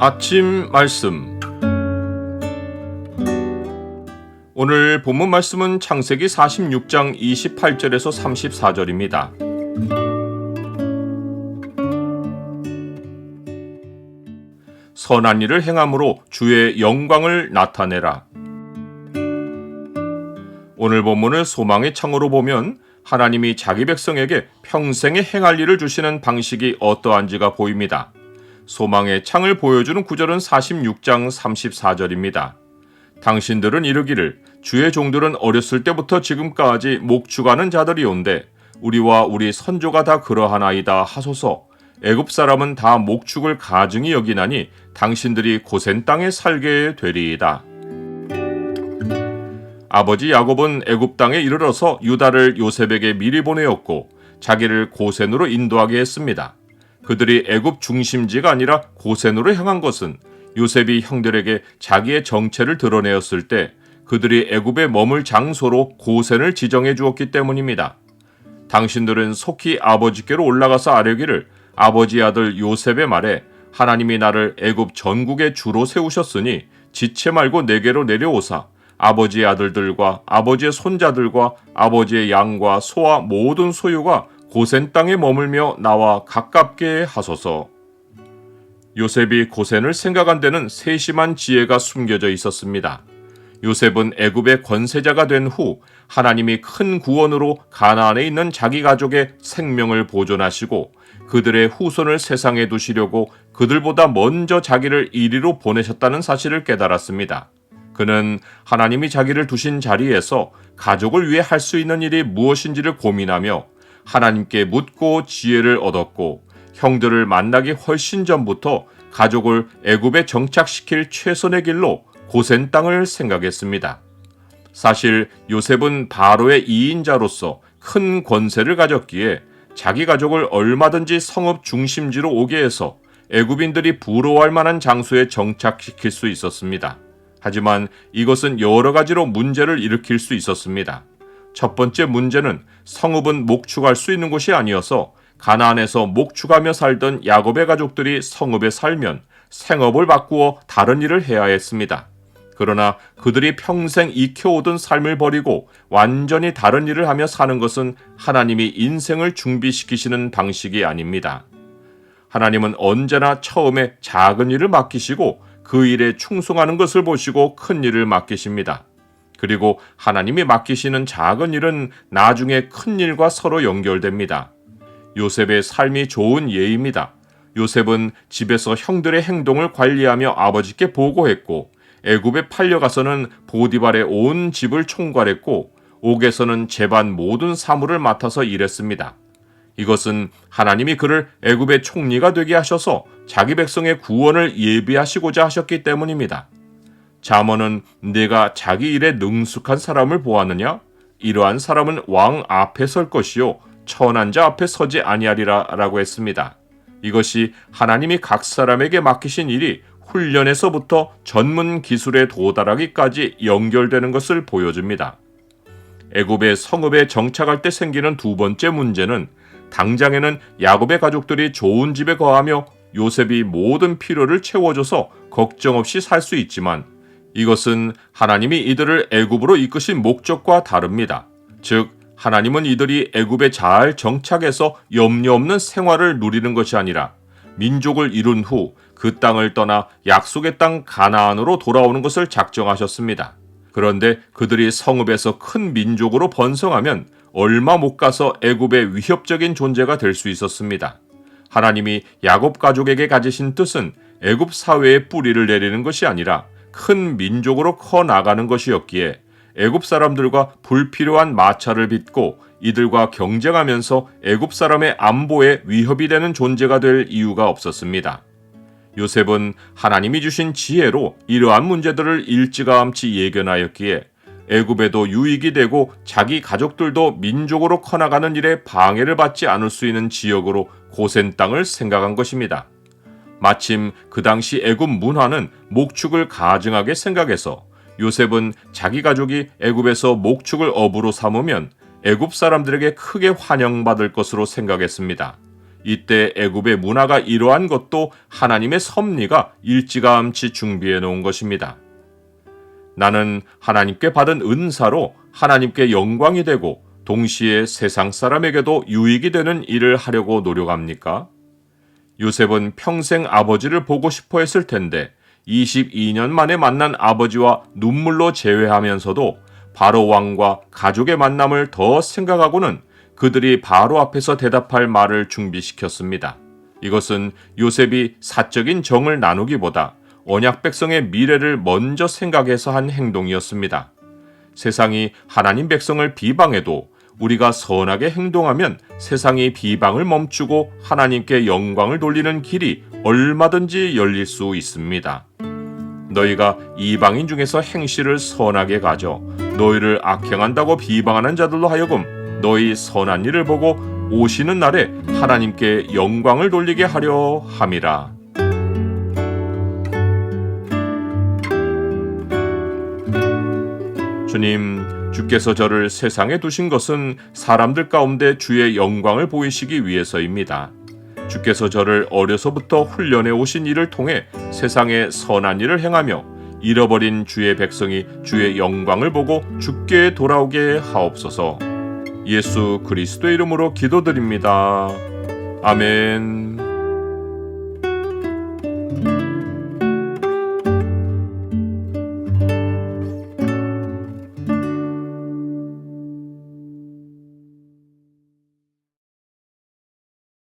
아침 말씀. 오늘 본문 말씀은 창세기 46장 28절에서 34절입니다. 선한 일을 행함으로 주의 영광을 나타내라. 오늘 본문을 소망의 창으로 보면 하나님이 자기 백성에게 평생에 행할 일을 주시는 방식이 어떠한지가 보입니다. 소망의 창을 보여주는 구절은 46장 34절입니다. 당신들은 이르기를 주의 종들은 어렸을 때부터 지금까지 목축하는 자들이온데 우리와 우리 선조가 다 그러하나이다 하소서. 애굽 사람은 다 목축을 가증히 여기나니 당신들이 고센 땅에 살게 되리이다. 아버지 야곱은 애굽 땅에 이르러서 유다를 요셉에게 미리 보내었고 자기를 고센으로 인도하게 했습니다. 그들이 애굽 중심지가 아니라 고센으로 향한 것은 요셉이 형들에게 자기의 정체를 드러내었을 때 그들이 애굽에 머물 장소로 고센을 지정해 주었기 때문입니다. 당신들은 속히 아버지께로 올라가서 아뢰기를 아버지 아들 요셉의 말에 하나님이 나를 애굽 전국의 주로 세우셨으니 지체 말고 내게로 내려오사 아버지의 아들들과 아버지의 손자들과 아버지의 양과 소와 모든 소유가 고센 땅에 머물며 나와 가깝게 하소서. 요셉이 고센을 생각한 데는 세심한 지혜가 숨겨져 있었습니다. 요셉은 애굽의 권세자가 된 후 하나님이 큰 구원으로 가나안에 있는 자기 가족의 생명을 보존하시고 그들의 후손을 세상에 두시려고 그들보다 먼저 자기를 이리로 보내셨다는 사실을 깨달았습니다. 그는 하나님이 자기를 두신 자리에서 가족을 위해 할 수 있는 일이 무엇인지를 고민하며 하나님께 묻고 지혜를 얻었고 형들을 만나기 훨씬 전부터 가족을 애굽에 정착시킬 최선의 길로 고센 땅을 생각했습니다. 사실 요셉은 바로의 2인자로서 큰 권세를 가졌기에 자기 가족을 얼마든지 성읍 중심지로 오게 해서 애굽인들이 부러워할 만한 장소에 정착시킬 수 있었습니다. 하지만 이것은 여러 가지로 문제를 일으킬 수 있었습니다. 첫 번째 문제는 성읍은 목축할 수 있는 곳이 아니어서 가나안에서 목축하며 살던 야곱의 가족들이 성읍에 살면 생업을 바꾸어 다른 일을 해야 했습니다. 그러나 그들이 평생 익혀오던 삶을 버리고 완전히 다른 일을 하며 사는 것은 하나님이 인생을 준비시키시는 방식이 아닙니다. 하나님은 언제나 처음에 작은 일을 맡기시고 그 일에 충성하는 것을 보시고 큰 일을 맡기십니다. 그리고 하나님이 맡기시는 작은 일은 나중에 큰 일과 서로 연결됩니다. 요셉의 삶이 좋은 예입니다. 요셉은 집에서 형들의 행동을 관리하며 아버지께 보고했고 애굽에 팔려가서는 보디발의 온 집을 총괄했고 옥에서는 제반 모든 사물을 맡아서 일했습니다. 이것은 하나님이 그를 애굽의 총리가 되게 하셔서 자기 백성의 구원을 예비하시고자 하셨기 때문입니다. 잠언은 네가 자기 일에 능숙한 사람을 보았느냐? 이러한 사람은 왕 앞에 설 것이요 천한 자 앞에 서지 아니하리라 라고 했습니다. 이것이 하나님이 각 사람에게 맡기신 일이 훈련에서부터 전문 기술에 도달하기까지 연결되는 것을 보여줍니다. 애굽의 성읍에 정착할 때 생기는 두 번째 문제는 당장에는 야곱의 가족들이 좋은 집에 거하며 요셉이 모든 필요를 채워줘서 걱정 없이 살 수 있지만 이것은 하나님이 이들을 애굽으로 이끄신 목적과 다릅니다. 즉 하나님은 이들이 애굽에 잘 정착해서 염려 없는 생활을 누리는 것이 아니라 민족을 이룬 후 그 땅을 떠나 약속의 땅 가나안으로 돌아오는 것을 작정하셨습니다. 그런데 그들이 성읍에서 큰 민족으로 번성하면 얼마 못 가서 애굽의 위협적인 존재가 될 수 있었습니다. 하나님이 야곱 가족에게 가지신 뜻은 애굽 사회에 뿌리를 내리는 것이 아니라 큰 민족으로 커 나가는 것이었기에 애굽 사람들과 불필요한 마찰을 빚고 이들과 경쟁하면서 애굽 사람의 안보에 위협이 되는 존재가 될 이유가 없었습니다. 요셉은 하나님이 주신 지혜로 이러한 문제들을 일찌감치 예견하였기에 애굽에도 유익이 되고 자기 가족들도 민족으로 커나가는 일에 방해를 받지 않을 수 있는 지역으로 고센 땅을 생각한 것입니다. 마침 그 당시 애굽 문화는 목축을 가증하게 생각해서 요셉은 자기 가족이 애굽에서 목축을 업으로 삼으면 애굽 사람들에게 크게 환영받을 것으로 생각했습니다. 이때 애굽의 문화가 이러한 것도 하나님의 섭리가 일찌감치 준비해 놓은 것입니다. 나는 하나님께 받은 은사로 하나님께 영광이 되고 동시에 세상 사람에게도 유익이 되는 일을 하려고 노력합니까? 요셉은 평생 아버지를 보고 싶어 했을 텐데 22년 만에 만난 아버지와 눈물로 재회하면서도 바로 왕과 가족의 만남을 더 생각하고는 그들이 바로 앞에서 대답할 말을 준비시켰습니다. 이것은 요셉이 사적인 정을 나누기보다 언약 백성의 미래를 먼저 생각해서 한 행동이었습니다. 세상이 하나님 백성을 비방해도 우리가 선하게 행동하면 세상이 비방을 멈추고 하나님께 영광을 돌리는 길이 얼마든지 열릴 수 있습니다. 너희가 이방인 중에서 행실을 선하게 가져 너희를 악행한다고 비방하는 자들로 하여금 너희 선한 일을 보고 오시는 날에 하나님께 영광을 돌리게 하려 함이라. 주님, 주께서 저를 세상에 두신 것은 사람들 가운데 주의 영광을 보이시기 위해서입니다. 주께서 저를 어려서부터 훈련해 오신 일을 통해 세상에 선한 일을 행하며 잃어버린 주의 백성이 주의 영광을 보고 주께 돌아오게 하옵소서. 예수 그리스도의 이름으로 기도드립니다. 아멘.